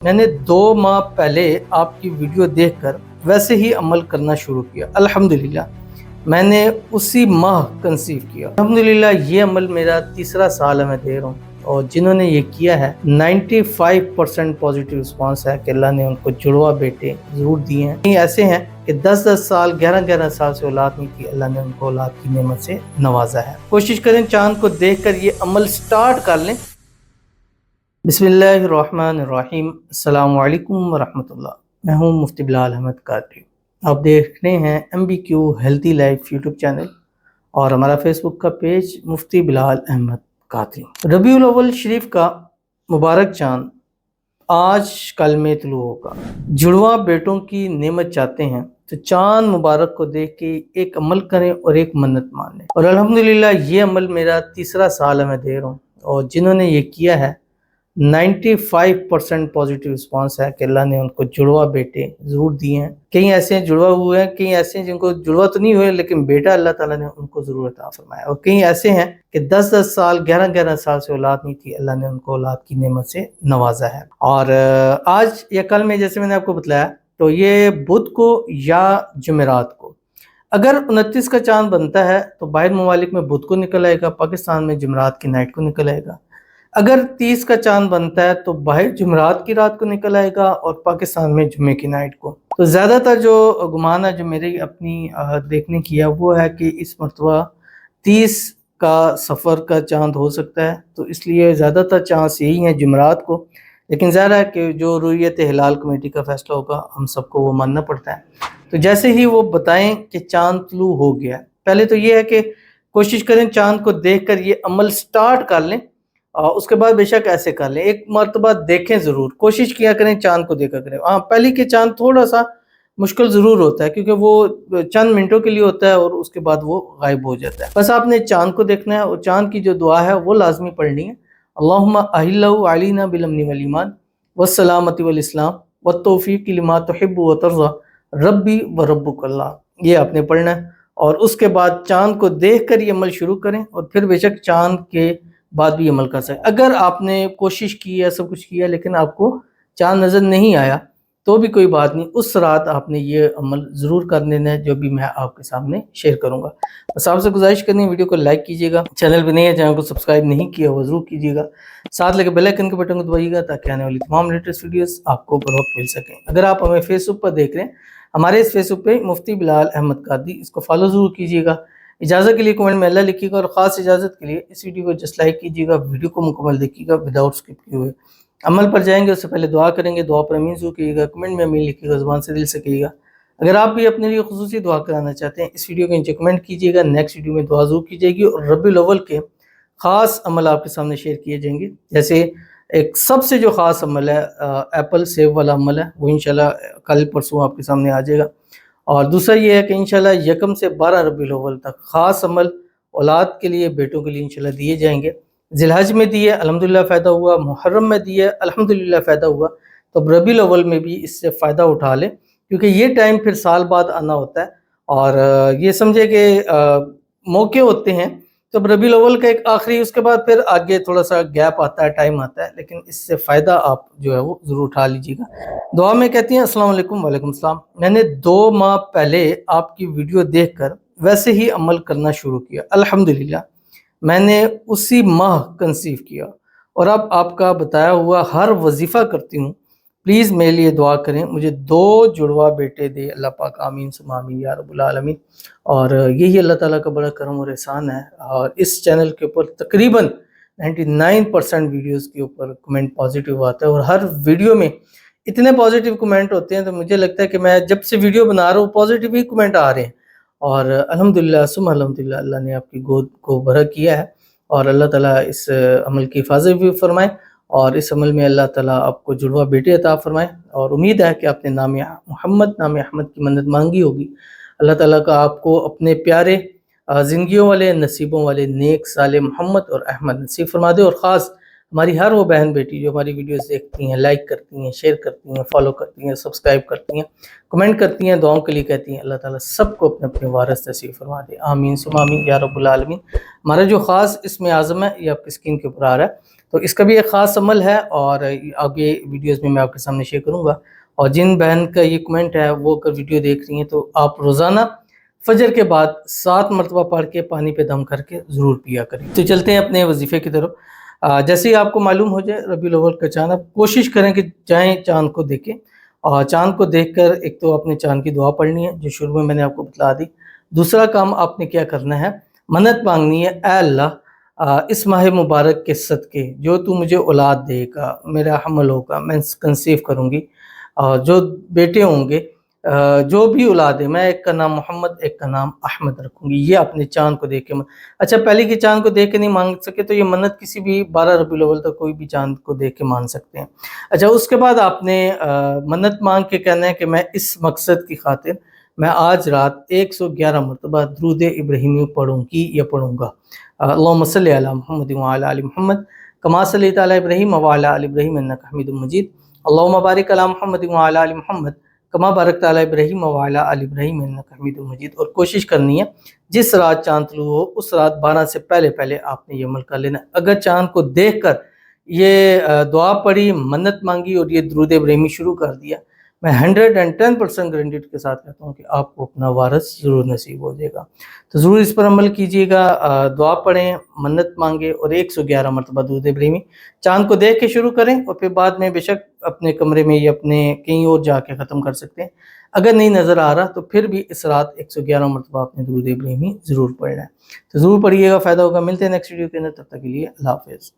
میں نے 2 ماہ پہلے آپ کی ویڈیو دیکھ کر ویسے ہی عمل کرنا شروع کیا۔ الحمدللہ میں نے اسی ماہ کنسیو کیا۔ الحمدللہ یہ عمل میرا تیسرا سال ہے میں دے رہا ہوں، اور جنہوں نے یہ کیا ہے 95% پازیٹیو رسپانس ہے کہ اللہ نے ان کو جڑواں بیٹے ضرور دیے ہیں۔ کئی ایسے ہیں کہ 10-10 سال 11-11 سال سے اولاد نہیں تھی، اللہ نے ان کو اولاد کی نعمت سے نوازا ہے۔ کوشش کریں چاند کو دیکھ کر یہ عمل سٹارٹ کر لیں۔ بسم اللہ الرحمن الرحیم۔ السلام علیکم ورحمۃ اللہ۔ میں ہوں مفتی بلال احمد قادری۔ آپ دیکھ رہے ہیں MBQ healthy life YouTube channel اور ہمارا فیس بک کا پیج مفتی بلال احمد قادری۔ ربیع الاول شریف کا مبارک چاند آج کل میں طلوع ہوگا۔ جڑواں بیٹوں کی نعمت چاہتے ہیں تو چاند مبارک کو دیکھ کے ایک عمل کریں اور ایک منت مان لیں۔ اور الحمدللہ یہ عمل میرا تیسرا سال ہے میں دے رہا ہوں، اور جنہوں نے یہ کیا ہے 95% پازیٹیو رسپانس ہے کہ اللہ نے ان کو جڑواں بیٹے ضرور دیے ہیں۔ کئی ایسے ہیں جڑواں ہوئے ہیں، کئی ایسے ہیں جن کو جڑواں تو نہیں ہوئے لیکن بیٹا اللہ تعالیٰ نے ان کو ضرور عطا فرمایا، اور کئی ایسے ہیں کہ 10-10 سال 11-11 سال سے اولاد نہیں تھی، اللہ نے ان کو اولاد کی نعمت سے نوازا ہے۔ اور آج یا کل میں جیسے میں نے آپ کو بتلایا تو یہ بدھ کو یا جمعرات کو، اگر 29 کا چاند بنتا ہے تو باہر ممالک میں بدھ کو نکل آئے گا، پاکستان میں جمعرات کی نائٹ کو نکل آئے گا۔ اگر 30 کا چاند بنتا ہے تو باہر جمعرات کی رات کو نکل آئے گا اور پاکستان میں جمعے کی نائٹ کو۔ تو زیادہ تر جو گمان ہے جو میری اپنی دیکھنے کی ہے وہ ہے کہ اس مرتبہ 30 کا سفر کا چاند ہو سکتا ہے، تو اس لیے زیادہ تر چانس یہی ہیں جمعرات کو، لیکن ظاہر ہے کہ جو رؤیت ہلال کمیٹی کا فیصلہ ہوگا ہم سب کو وہ ماننا پڑتا ہے۔ تو جیسے ہی وہ بتائیں کہ چاند طلوع ہو گیا، پہلے تو یہ ہے کہ کوشش کریں چاند کو دیکھ کر یہ عمل سٹارٹ کر لیں، اس کے بعد بے شک ایسے کر لیں، ایک مرتبہ دیکھیں ضرور، کوشش کیا کریں چاند کو دیکھا کریں۔ پہلے کے چاند تھوڑا سا مشکل ضرور ہوتا ہے کیونکہ وہ چند منٹوں کے لیے ہوتا ہے اور اس کے بعد وہ غائب ہو جاتا ہے۔ بس آپ نے چاند کو دیکھنا ہے اور چاند کی جو دعا ہے وہ لازمی پڑھنی ہے۔ اللہم اہلہ علینا بالامن والایمان والسلامۃ والاسلام والتوفیق لما تحب وترضى ربی و ربک اللہ، یہ آپ نے پڑھنا ہے، اور اس کے بعد چاند کو دیکھ کر یہ عمل شروع کریں، اور پھر بے شک چاند کے بعد بھی عمل کر سکیں۔ اگر آپ نے کوشش کی ہے، سب کچھ کیا لیکن آپ کو چاند نظر نہیں آیا تو بھی کوئی بات نہیں، اس رات آپ نے یہ عمل ضرور کر لینا ہے جو بھی میں آپ کے سامنے شیئر کروں گا۔ بس آپ سے گزارش کرنی ہے ویڈیو کو لائک کیجیے گا، چینل پہ نہیں ہے چینل کو سبسکرائب نہیں کیا وہ ضرور کیجیے گا، ساتھ لے کے بیل آئیکن کے بٹن کو دبائیے گا تاکہ آنے والی تمام لیٹسٹ ویڈیوز آپ کو بر وقت مل سکیں۔ اگر آپ ہمیں فیس بک پر دیکھ رہے ہیں، ہمارے اس فیس بک پہ مفتی بلال احمد قادری، اس کو فالو ضرور کیجیے گا۔ اجازت کے لیے کمنٹ میں اللہ لکھیے گا، اور خاص اجازت کے لیے اس ویڈیو کو جسٹ لائک کیجیے گا، ویڈیو کو مکمل دیکھیے گا وداؤٹ اسکپ کیے ہوئے۔ عمل پر جائیں گے اس سے پہلے دعا کریں گے، دعا پر امین ضرور کیجیے گا، کمنٹ میں امین لکھیے گا، زبان سے دل سے کہیے گا۔ اگر آپ بھی اپنے لیے خصوصی دعا کرانا چاہتے ہیں اس ویڈیو کے نیچے کمنٹ کیجیے گا، نیکسٹ ویڈیو میں دعا ضرور کی جائے گی، اور ربیع الاول کے خاص عمل آپ کے سامنے شیئر کیے جائیں گے۔ جیسے ایک سب سے جو خاص عمل ہے ایپل سیب والا عمل ہے، وہ انشاءاللہ کل پرسوں آپ کے سامنے آ جائے گا۔ اور دوسرا یہ ہے کہ انشاءاللہ 1 سے 12 ربیع الاول تک خاص عمل اولاد کے لیے، بیٹوں کے لیے انشاءاللہ دیے جائیں گے۔ ذی الحج میں دیے الحمدللہ فائدہ ہوا، محرم میں دیے الحمدللہ فائدہ ہوا، تو اب ربیع الاول میں بھی اس سے فائدہ اٹھا لیں، کیونکہ یہ ٹائم پھر سال بعد آنا ہوتا ہے، اور یہ سمجھے کہ موقع ہوتے ہیں، تو اب ربیع الاول کا ایک آخری، اس کے بعد پھر آگے تھوڑا سا گیپ آتا ہے، ٹائم آتا ہے، لیکن اس سے فائدہ آپ جو ہے وہ ضرور اٹھا لیجیے گا۔ دعا میں کہتی ہیں السلام علیکم وعلیکم السلام۔ میں نے 2 ماہ پہلے آپ کی ویڈیو دیکھ کر ویسے ہی عمل کرنا شروع کیا۔ الحمدللہ میں نے اسی ماہ کنسیو کیا، اور اب آپ کا بتایا ہوا ہر وظیفہ کرتی ہوں۔ پلیز میرے لیے دعا کریں، مجھے 2 جڑواں بیٹے دے اللہ پاک، آمین ثم آمین یا رب العالمین۔ اور یہی اللہ تعالیٰ کا بڑا کرم اور احسان ہے، اور اس چینل کے اوپر تقریباً 99% ویڈیوز کے اوپر کمنٹ پازیٹیو آتا ہے، اور ہر ویڈیو میں اتنے پازیٹیو کمنٹ ہوتے ہیں تو مجھے لگتا ہے کہ میں جب سے ویڈیو بنا رہا ہوں پازیٹیو ہی کمنٹ آ رہے ہیں، اور الحمدللہ ثم الحمدللہ اللہ نے آپ کی گود کو بڑا کیا ہے، اور اللہ تعالیٰ اس عمل کی حفاظت بھی فرمائے، اور اس عمل میں اللہ تعالیٰ آپ کو جڑواں بیٹے عطا فرمائے، اور امید ہے کہ آپ نے نام محمد، نام احمد کی منت مانگی ہوگی، اللہ تعالیٰ کا آپ کو اپنے پیارے زندگیوں والے، نصیبوں والے نیک صالح محمد اور احمد نصیب فرما دے۔ اور خاص ہماری ہر وہ بہن بیٹی جو ہماری ویڈیوز دیکھتی ہیں، لائک کرتی ہیں، شیئر کرتی ہیں، فالو کرتی ہیں، سبسکرائب کرتی ہیں، کمنٹ کرتی ہیں، دعاؤں کے لیے کہتی ہیں، اللہ تعالیٰ سب کو اپنے اپنے وارث نصیب فرما دے، آمین ثم آمین یا رب العالمین۔ ہمارا جو خاص اسم اعظم ہے یہ آپ کی اسکرین کے اوپر آ رہا ہے، تو اس کا بھی ایک خاص عمل ہے اور آگے ویڈیوز میں آپ کے سامنے شیئر کروں گا. اور جن بہن کا یہ کمنٹ ہے وہ اگر ویڈیو دیکھ رہی ہیں تو آپ روزانہ فجر کے بعد 7 مرتبہ پڑھ کے پانی پہ دم کر کے ضرور پیا کریں. تو چلتے ہیں اپنے وظیفے کی طرف. جیسے ہی آپ کو معلوم ہو جائے ربیع الاول کا چاند، آپ کوشش کریں کہ جائیں چاند کو دیکھیں، اور چاند کو دیکھ کر ایک تو اپنے چاند کی دعا پڑھنی ہے جو شروع میں نے آپ کو بتلا دی. دوسرا کام آپ نے کیا کرنا ہے، منت مانگنی ہے، اے اللہ اس ماہ مبارک کے صدقے جو تو مجھے اولاد دے گا، میرا حمل ہوگا، میں کنسیو کروں گی، جو بیٹے ہوں گے، جو بھی اولاد ہے، میں ایک کا نام محمد ایک کا نام احمد رکھوں گی. یہ اپنے چاند کو دیکھ کے اچھا پہلے کی چاند کو دیکھ کے نہیں مانگ سکے تو یہ منت کسی بھی 12 ربیع الاول تک کوئی بھی چاند کو دیکھ کے مانگ سکتے ہیں. اچھا اس کے بعد آپ نے منت مانگ کے کہنا ہے کہ میں اس مقصد کی خاطر میں آج رات 111 مرتبہ درود ابراہیمی پڑھوں گی یا پڑھوں گا. اللہم صلی علی محمد وعلی آل محمد کما صلیت علی ابراہیم وعلی آل ابراہیم انک حمید مجید. اللہم بارک علی محمد وعلی آل محمد کما بارکت علی ابراہیم وعلی آل ابراہیم انک حمید مجید. اور کوشش کرنی ہے جس رات چاند طلوع ہو اس رات 12 سے پہلے آپ نے یہ عمل کر لینا. اگر چاند کو دیکھ کر یہ دعا پڑھی، منت مانگی اور یہ درود ابراہیمی شروع کر دیا، میں 110% گارنٹی کے ساتھ کہتا ہوں کہ آپ کو اپنا وارث ضرور نصیب ہو جائے گا. تو ضرور اس پر عمل کیجیے گا، دعا پڑھیں، منت مانگیں اور 111 مرتبہ درود ابراہیمی چاند کو دیکھ کے شروع کریں، اور پھر بعد میں بے شک اپنے کمرے میں یا اپنے کہیں اور جا کے ختم کر سکتے ہیں. اگر نہیں نظر آ رہا تو پھر بھی اس رات 111 مرتبہ اپنے درود ابراہیمی ضرور پڑھنا ہے. تو ضرور پڑھیے گا، فائدہ ہوگا. ملتے ہیں نیکسٹ ویڈیو کے اندر، تب تک کے لیے اللہ حافظ.